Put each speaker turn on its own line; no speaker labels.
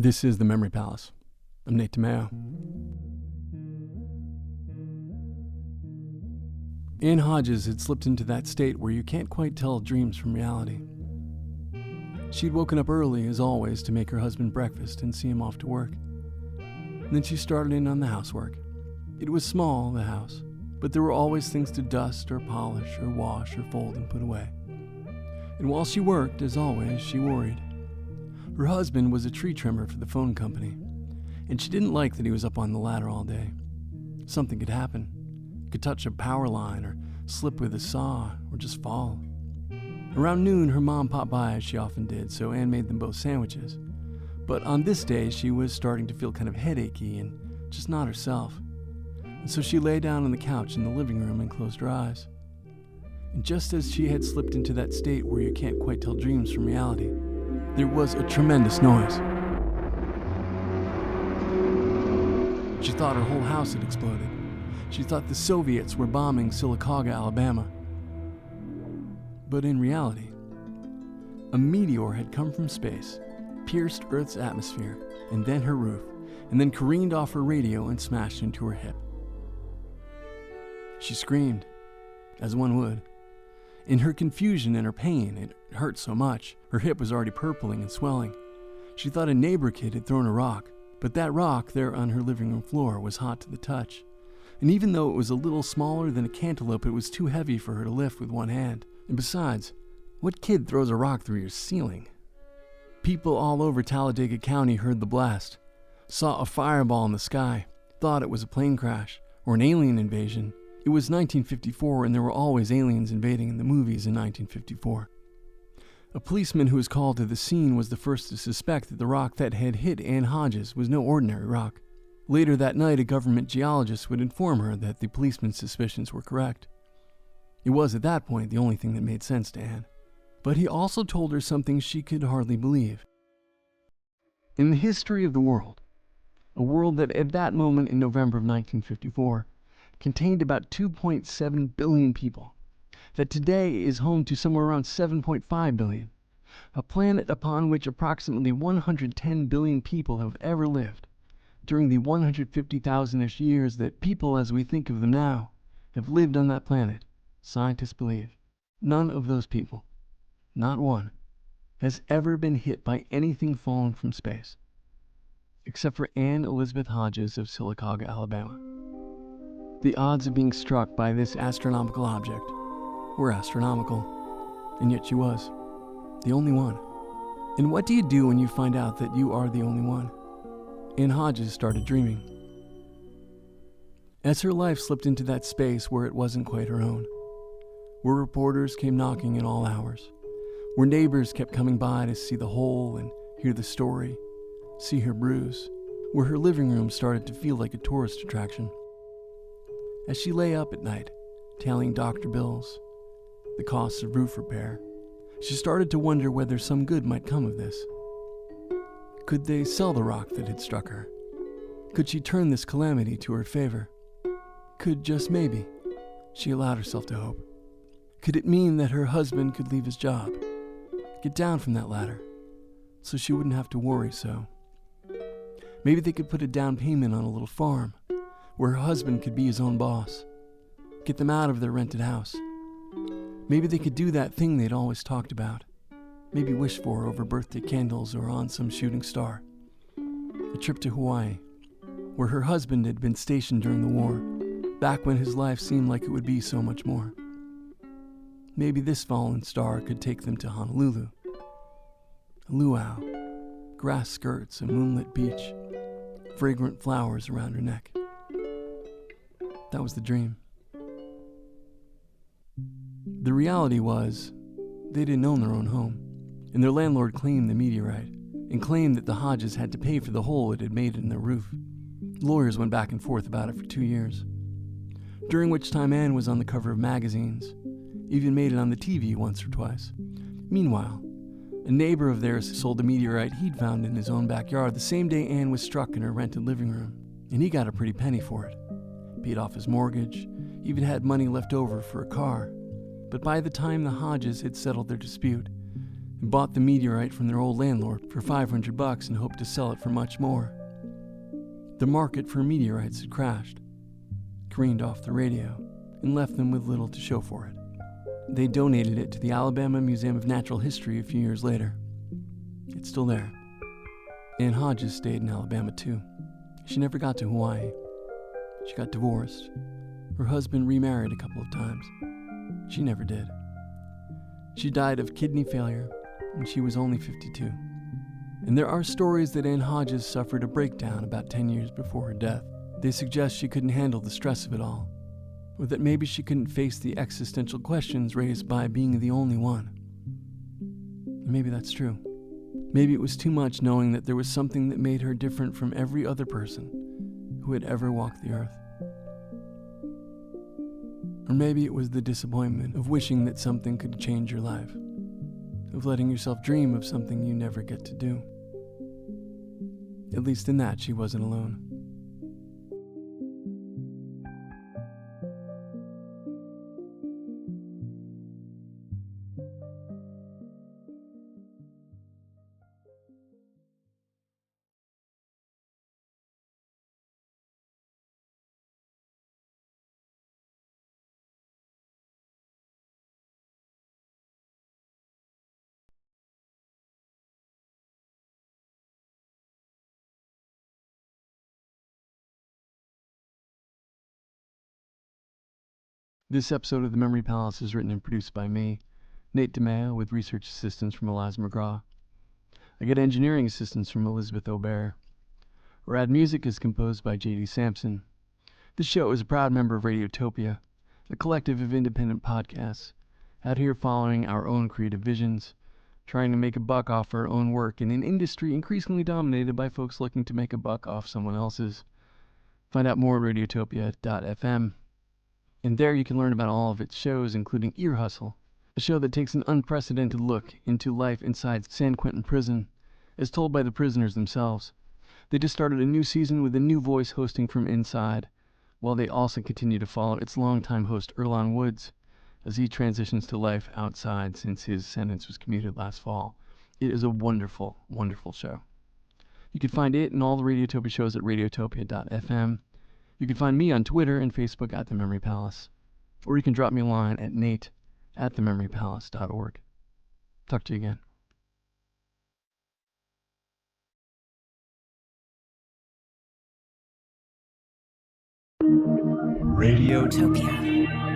This is The Memory Palace. I'm Nate DiMeo. Anne Hodges had slipped into that state where you can't quite tell dreams from reality. She'd woken up early, as always, to make her husband breakfast and see him off to work. And then she started in on the housework. It was small, the house, but there were always things to dust or polish or wash or fold and put away. And while she worked, as always, she worried. Her husband was a tree trimmer for the phone company, and she didn't like that he was up on the ladder all day. Something could happen. Could touch a power line or slip with a saw or just fall. Around noon, her mom popped by as she often did, so Anne made them both sandwiches. But on this day, she was starting to feel kind of headachy and just not herself. And so she lay down on the couch in the living room and closed her eyes. And just as she had slipped into that state where you can't quite tell dreams from reality, there was a tremendous noise. She thought her whole house had exploded. She thought the Soviets were bombing Sylacauga, Alabama. But in reality, a meteor had come from space, pierced Earth's atmosphere, and then her roof, and then careened off her radio and smashed into her hip. She screamed, as one would. In her confusion and her pain, it hurt so much. Her hip was already purpling and swelling. She thought a neighbor kid had thrown a rock, but that rock there on her living room floor was hot to the touch. And even though it was a little smaller than a cantaloupe, it was too heavy for her to lift with one hand. And besides, what kid throws a rock through your ceiling? People all over Talladega County heard the blast, saw a fireball in the sky, thought it was a plane crash or an alien invasion. It was 1954, and there were always aliens invading in the movies in 1954. A policeman who was called to the scene was the first to suspect that the rock that had hit Anne Hodges was no ordinary rock. Later that night, a government geologist would inform her that the policeman's suspicions were correct. It was at that point the only thing that made sense to Anne. But he also told her something she could hardly believe. In the history of the world, a world that at that moment in November of 1954 contained about 2.7 billion people, that today is home to somewhere around 7.5 billion, a planet upon which approximately 110 billion people have ever lived, during the 150,000-ish years that people as we think of them now have lived on that planet, scientists believe, none of those people, not one, has ever been hit by anything fallen from space, except for Anne Elizabeth Hodges of Sylacauga, Alabama. The odds of being struck by this astronomical object were astronomical, and yet she was the only one. And what do you do when you find out that you are the only one? Anne Hodges started dreaming. As her life slipped into that space where it wasn't quite her own, where reporters came knocking at all hours, where neighbors kept coming by to see the hole and hear the story, see her bruise, where her living room started to feel like a tourist attraction. As she lay up at night, tallying doctor bills, the costs of roof repair, she started to wonder whether some good might come of this. Could they sell the rock that had struck her? Could she turn this calamity to her favor? Could, just maybe, she allowed herself to hope. Could it mean that her husband could leave his job, get down from that ladder, so she wouldn't have to worry so? Maybe they could put a down payment on a little farm, where her husband could be his own boss, get them out of their rented house. Maybe they could do that thing they'd always talked about, maybe wish for over birthday candles or on some shooting star. A trip to Hawaii, where her husband had been stationed during the war, back when his life seemed like it would be so much more. Maybe this fallen star could take them to Honolulu. A luau, grass skirts, a moonlit beach, fragrant flowers around her neck. That was the dream. The reality was, they didn't own their own home, and their landlord claimed the meteorite, and claimed that the Hodges had to pay for the hole it had made in their roof. Lawyers went back and forth about it for 2 years, during which time Anne was on the cover of magazines, even made it on the TV once or twice. Meanwhile, a neighbor of theirs sold a meteorite he'd found in his own backyard the same day Anne was struck in her rented living room, and he got a pretty penny for it. Paid off his mortgage, even had money left over for a car. But by the time the Hodges had settled their dispute, and bought the meteorite from their old landlord for $500 and hoped to sell it for much more. The market for meteorites had crashed, careened off the radio, and left them with little to show for it. They donated it to the Alabama Museum of Natural History a few years later. It's still there. Ann Hodges stayed in Alabama too. She never got to Hawaii. She got divorced. Her husband remarried a couple of times. She never did. She died of kidney failure when she was only 52. And there are stories that Ann Hodges suffered a breakdown about 10 years before her death. They suggest she couldn't handle the stress of it all, or that maybe she couldn't face the existential questions raised by being the only one. And maybe that's true. Maybe it was too much knowing that there was something that made her different from every other person who had ever walked the earth. Or maybe it was the disappointment of wishing that something could change your life, of letting yourself dream of something you never get to do. At least in that, she wasn't alone. This episode of The Memory Palace is written and produced by me, Nate DiMeo, with research assistance from Eliza McGraw. I get engineering assistance from Elizabeth Aubert. Rad music is composed by J.D. Sampson. This show is a proud member of Radiotopia, a collective of independent podcasts, out here following our own creative visions, trying to make a buck off our own work in an industry increasingly dominated by folks looking to make a buck off someone else's. Find out more at radiotopia.fm. And there you can learn about all of its shows, including Ear Hustle, a show that takes an unprecedented look into life inside San Quentin prison, as told by the prisoners themselves. They just started a new season with a new voice hosting from inside, while they also continue to follow its longtime host Earlonne Woods, as he transitions to life outside since his sentence was commuted last fall. It is a wonderful, wonderful show. You can find it and all the Radiotopia shows at radiotopia.fm. You can find me on Twitter and Facebook at The Memory Palace, or you can drop me a line at nate@thememorypalace.org. Talk to you again.
Radiotopia.